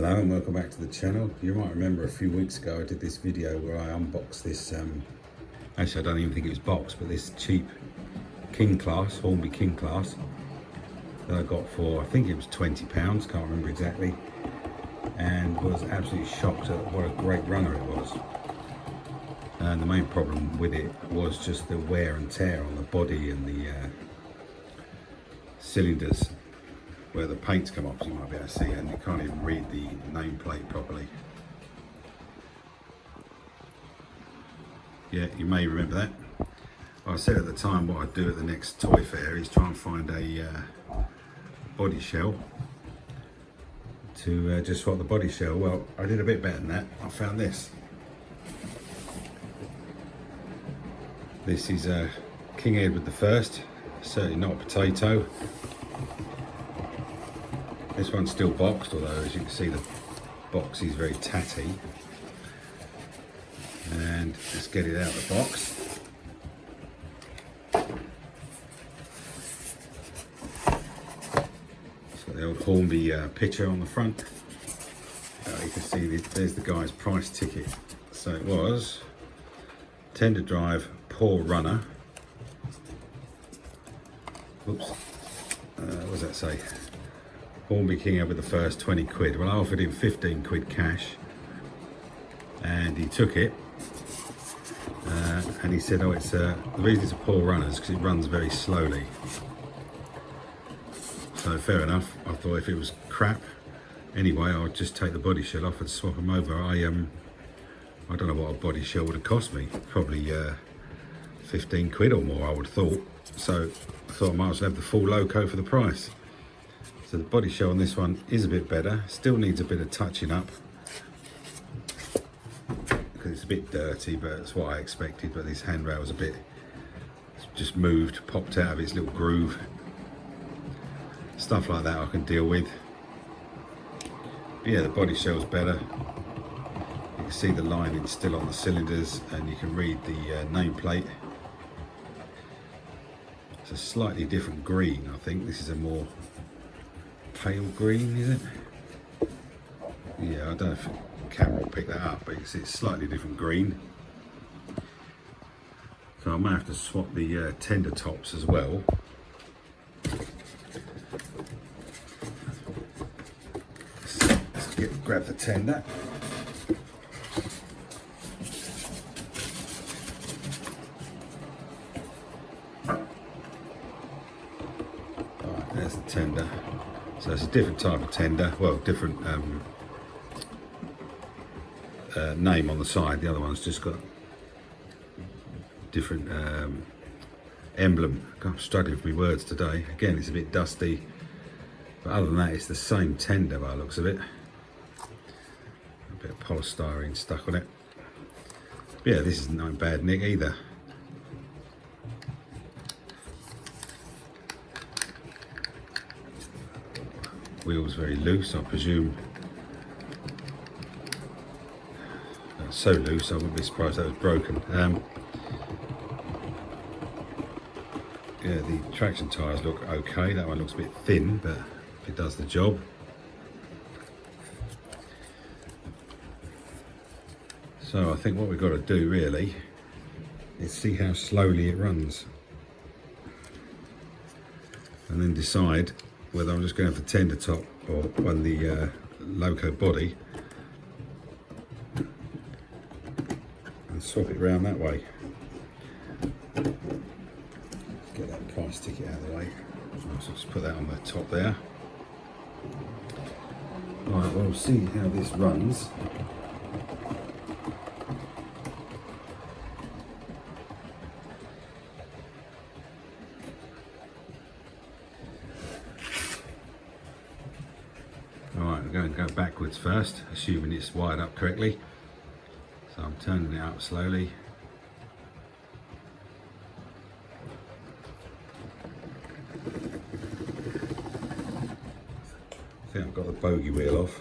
Hello and welcome back to the channel. You might remember a few weeks ago I did this video where I unboxed this, actually I don't even think it was boxed, but this cheap King class, Hornby King class that I got for, I think it was £20, can't remember exactly, and was absolutely shocked at what a great runner it was. And the main problem with it was just the wear and tear on the body and the cylinders where the paint's come off, as you might be able to see, and you can't even read the nameplate properly. Yeah, you may remember that. I said at the time what I'd do at the next toy fair is try and find a body shell to just swap the body shell. Well, I did a bit better than that. I found this. This is King Edward I, certainly not a potato. This one's still boxed, although as you can see the box is very tatty. And let's get it out of the box. It's got the old Hornby picture on the front. You can see there's the guy's price ticket. So it was tender drive, poor runner. Oops, what does that say? Hornby King Edward I, 20 quid. Well, I offered him 15 quid cash and he took it. And he said, oh, it's the reason it's a poor runner is because it runs very slowly. So fair enough. I thought if it was crap, anyway, I'd just take the body shell off and swap them over. I don't know what a body shell would have cost me. Probably 15 quid or more, I would have thought. So I thought I might as well have the full loco for the price. So the body shell on this one is a bit better. Still needs a bit of touching up because it's a bit dirty, but that's what I expected. But this handrail was a bit, just moved, popped out of its little groove. Stuff like that I can deal with. But yeah, the body shell's better. You can see the lining still on the cylinders and you can read the nameplate. It's a slightly different green, I think. This is a more pale green, is it? Yeah, I don't know if the camera will pick that up, but it's slightly different green. So I might have to swap the tender tops as well. Let's grab the tender. Alright, there's the tender. So it's a different type of tender, well, different name on the side. The other one's just got different emblem. I'm struggling with my words today. Again, it's a bit dusty, but other than that, it's the same tender by the looks of it. A bit of polystyrene stuck on it. But yeah, this isn't no bad nick either. Wheels very loose, I presume. So loose, I wouldn't be surprised that was broken. Yeah, the traction tyres look okay. That one looks a bit thin, but it does the job. So I think what we've got to do really is see how slowly it runs, and then decide whether I'm just going for tender top or on the loco body and swap it around that way. Let's get that price ticket out of the way. So just put that on the top there. Right, well, we'll see how this runs. Alright, we're going to go backwards first, assuming it's wired up correctly. So I'm turning it up slowly. I think I've got the bogey wheel off.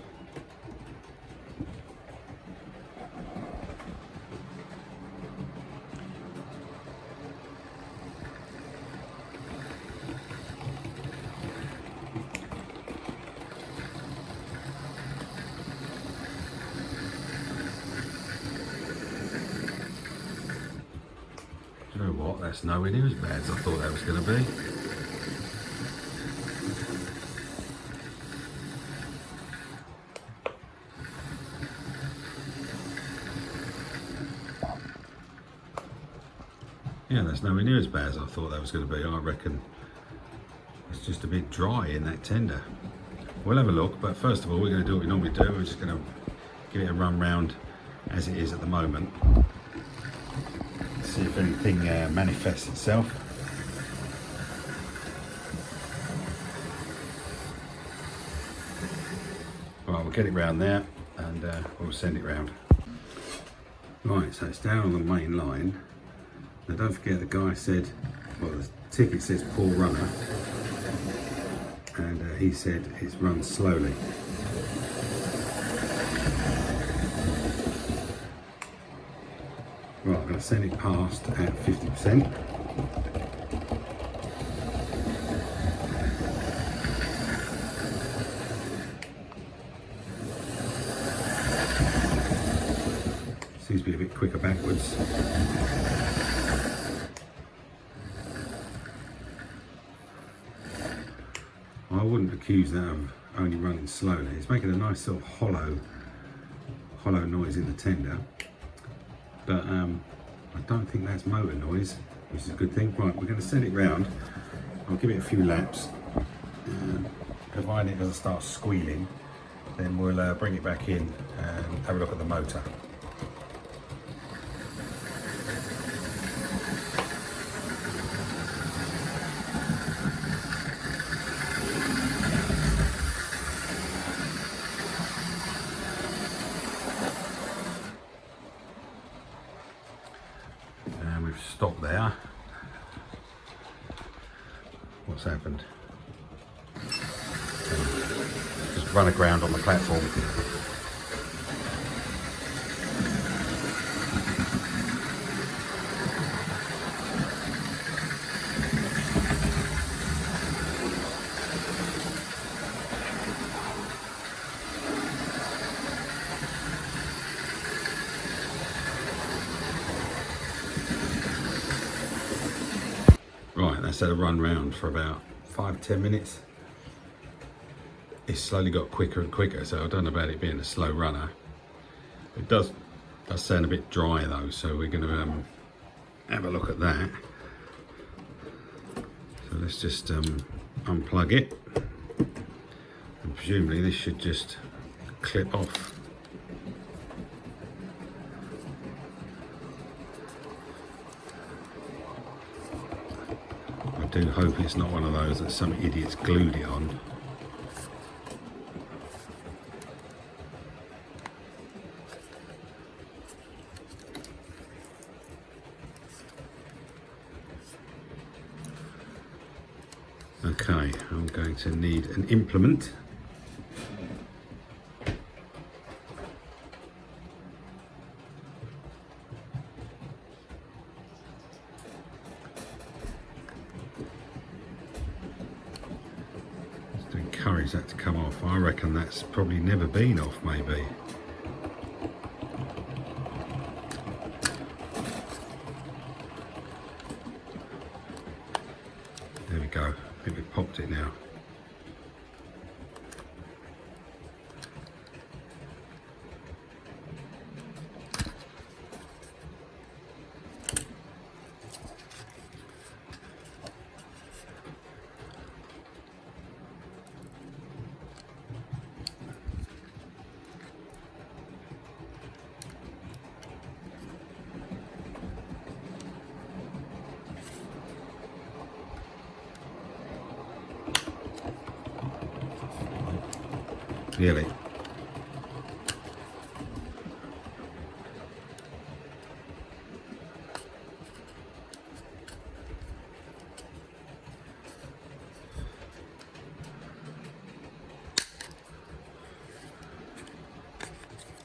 what, that's nowhere near as bad as I thought that was going to be. Yeah, that's nowhere near as bad as I thought that was going to be. I reckon it's just a bit dry in that tender. We'll have a look, but first of all we're going to do what we normally do. We're just going to give it a run round as it is at the moment. See if anything manifests itself. Right, we'll get it round there and we'll send it round. Right, so it's down on the main line. Now don't forget the guy said, well, the ticket says poor runner, and he said it's run slowly. Right, I'm going to send it past at 50%. Seems to be a bit quicker backwards. I wouldn't accuse that of only running slowly. It's making a nice sort of hollow noise in the tender, but I don't think that's motor noise, which is a good thing. Right, we're going to send it round. I'll give it a few laps, and provided it doesn't start squealing, then we'll bring it back in and have a look at the motor. We've stopped there. What's happened? Just run aground on the platform. Right, that's had a run round for about 5-10 minutes. It's slowly got quicker and quicker, so I don't know about it being a slow runner. It does sound a bit dry though, so we're going to have a look at that. So let's just unplug it, and presumably this should just clip off. I do hope it's not one of those that some idiot's glued it on. Okay, I'm going to need an implement. Just to encourage that to come off. I reckon that's probably never been off, maybe. There we go. I think we've popped it now. Really.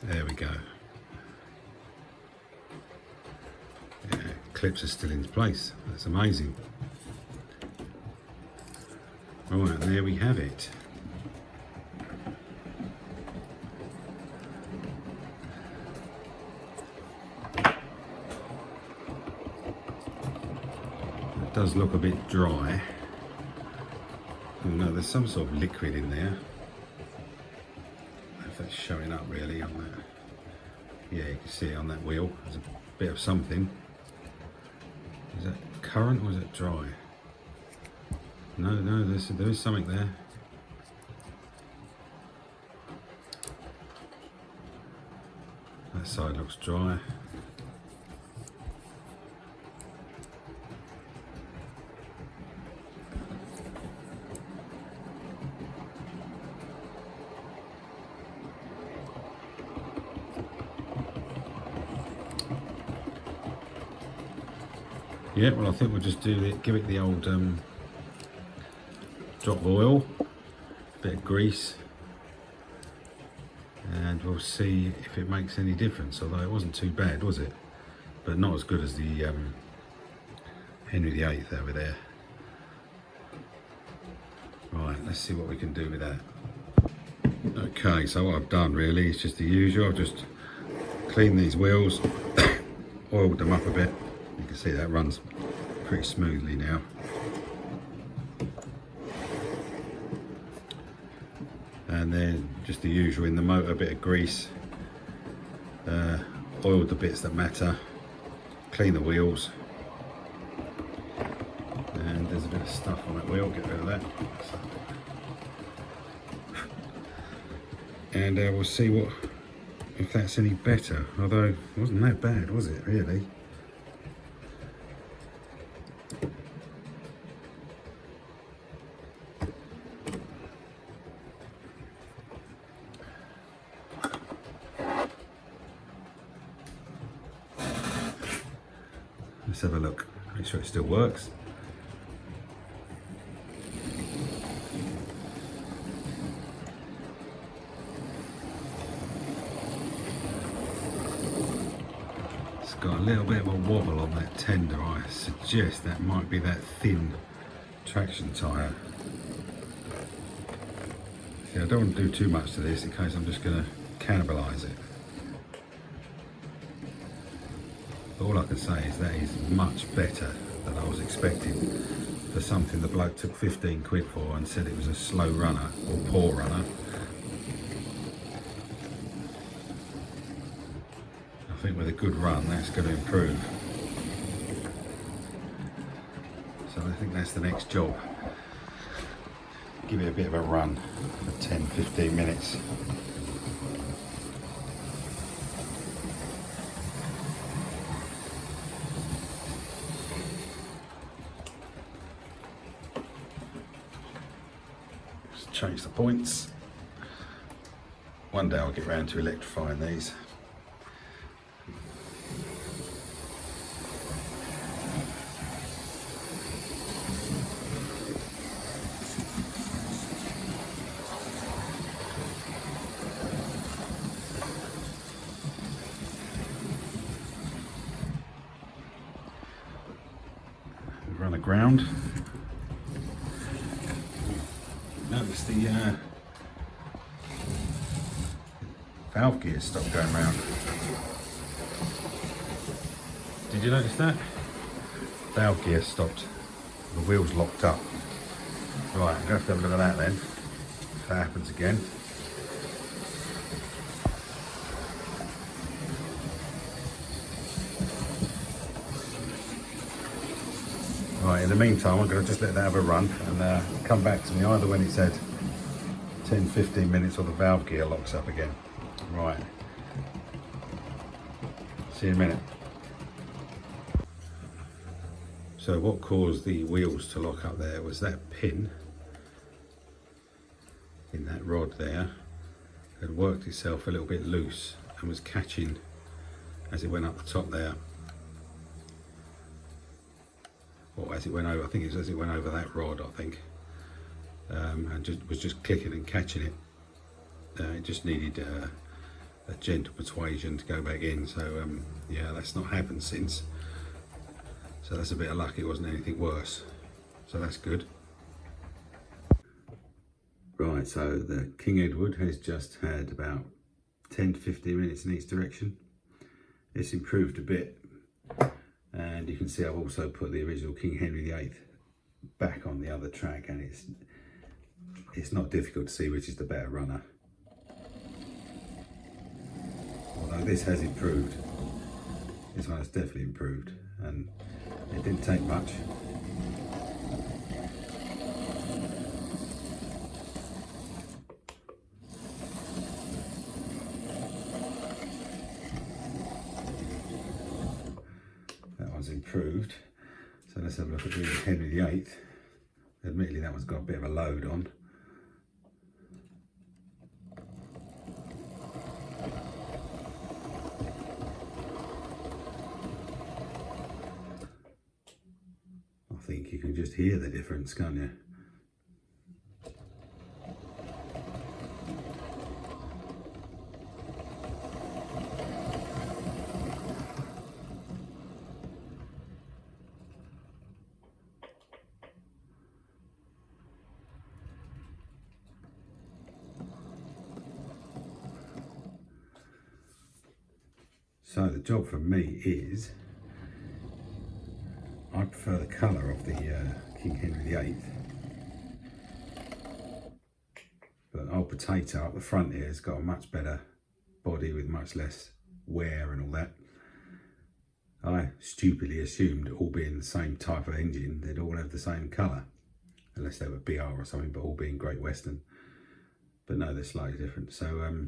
There we go. Yeah, clips are still in place. That's amazing. Right, and there we have it. does look a bit dry. Oh no, there's some sort of liquid in there. If that's showing up really on that. Yeah, you can see it on that wheel. There's a bit of something. Is that current or is it dry? No, there is something there. That side looks dry. Yeah, well I think we'll just do it, give it the old drop of oil, bit of grease, and we'll see if it makes any difference, although it wasn't too bad, was it? But not as good as the Henry VIII over there. Right, let's see what we can do with that. Okay, so what I've done really is just the usual. I've just cleaned these wheels, oiled them up a bit. You can see that runs pretty smoothly now. And then just the usual in the motor, a bit of grease, oiled the bits that matter, clean the wheels, and there's a bit of stuff on that wheel, get rid of that. And we'll see if that's any better, although it wasn't that bad, was it really? Let's have a look, make sure it still works. It's got a little bit of a wobble on that tender. I suggest that might be that thin traction tyre. See, I don't want to do too much to this in case I'm just going to cannibalise it. All I can say is that is much better than I was expecting for something the bloke took 15 quid for and said it was a slow runner or poor runner. I think with a good run that's going to improve. So I think that's the next job. Give it a bit of a run for 10-15 minutes. Change the points. One day I'll get round to electrifying these. Run aground. Notice the valve gears stopped going round. Did you notice that? Valve gear stopped. The wheels locked up. Right, I'm going to have to have a look at that then. If that happens again. Right, in the meantime, I'm going to just let that have a run and come back to me either when it's had 10-15 minutes or the valve gear locks up again. Right. See you in a minute. So what caused the wheels to lock up there was that pin in that rod there had worked itself a little bit loose and was catching as it went up the top there. Or as it went over, I think it was as it went over that rod, I think, and was just clicking and catching it. It just needed a gentle persuasion to go back in. So yeah, that's not happened since. So that's a bit of luck. It wasn't anything worse. So that's good. Right, so the King Edward has just had about 10 to 15 minutes in each direction. It's improved a bit. And you can see I've also put the original King Henry VIII back on the other track, and it's not difficult to see which is the better runner. Although this has improved. This one has definitely improved, and it didn't take much. That one's improved. So let's have a look at the Henry VIII. Admittedly, that one's got a bit of a load on. I think you can just hear the difference, can't you? So the job for me is, I prefer the colour of the King Henry VIII, but Old Potato up the front here has got a much better body with much less wear and all that. I stupidly assumed, all being the same type of engine, they'd all have the same colour, unless they were BR or something, but all being Great Western. But no, they're slightly different. So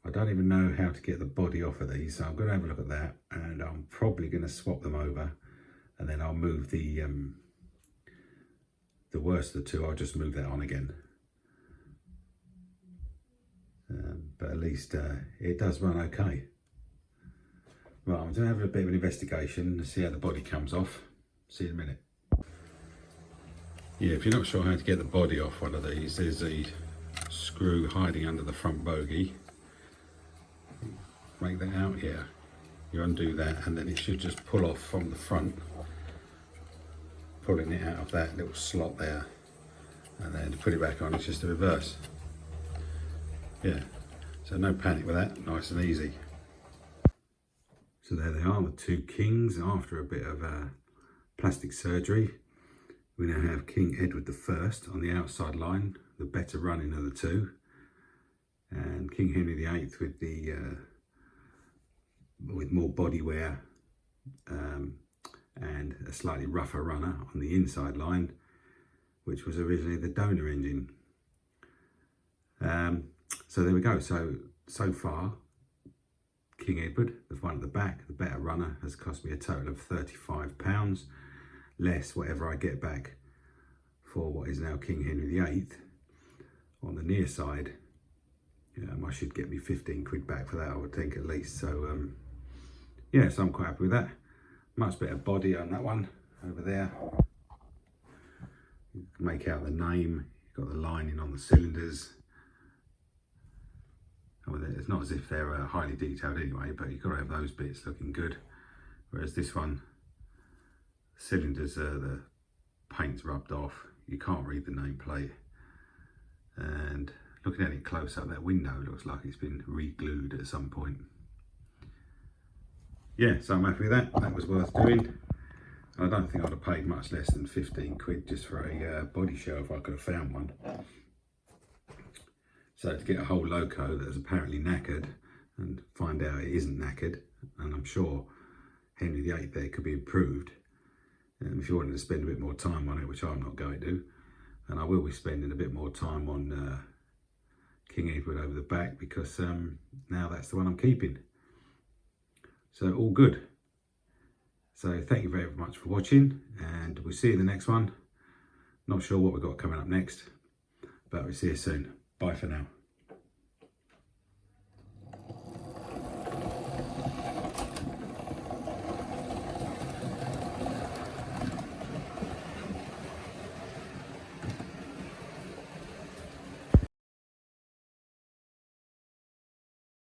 I don't even know how to get the body off of these, so I'm going to have a look at that, and I'm probably going to swap them over, and then I'll move the worst of the two. I'll just move that on again. But at least it does run okay. Right, I'm going to have a bit of an investigation to see how the body comes off. See you in a minute. Yeah, if you're not sure how to get the body off one of these, there's a screw hiding under the front bogie. Make that out, yeah. You undo that, and then it should just pull off from the front, pulling it out of that little slot there, and then to put it back on, it's just a reverse. Yeah, so no panic with that, nice and easy. So there they are, the two Kings. After a bit of plastic surgery, we now have King Edward I on the outside line, the better running of the two, and King Henry VIII with the with more body wear and a slightly rougher runner on the inside line, which was originally the donor engine. So there we go. So far, King Edward, the one at the back, the better runner, has cost me a total of £35, less whatever I get back for what is now King Henry VIII. On the near side, I should get me 15 quid back for that, I would think, at least. So yeah, so I'm quite happy with that. Much better body on that one over there. You can make out the name. You've got the lining on the cylinders. It's not as if they're highly detailed anyway, but you've got to have those bits looking good. Whereas this one, cylinders, the paint's rubbed off. You can't read the nameplate. And looking at it close up, that window looks like it's been re-glued at some point. Yeah, so I'm happy with that. That was worth doing. I don't think I'd have paid much less than 15 quid just for a body show if I could have found one. So to get a whole loco that is apparently knackered and find out it isn't knackered, and I'm sure Henry VIII there could be improved. If you wanted to spend a bit more time on it, which I'm not going to, and I will be spending a bit more time on King Edward over the back, because now that's the one I'm keeping. So all good. So thank you very much for watching, and we'll see you in the next one. Not sure what we've got coming up next, but we'll see you soon. Bye for now.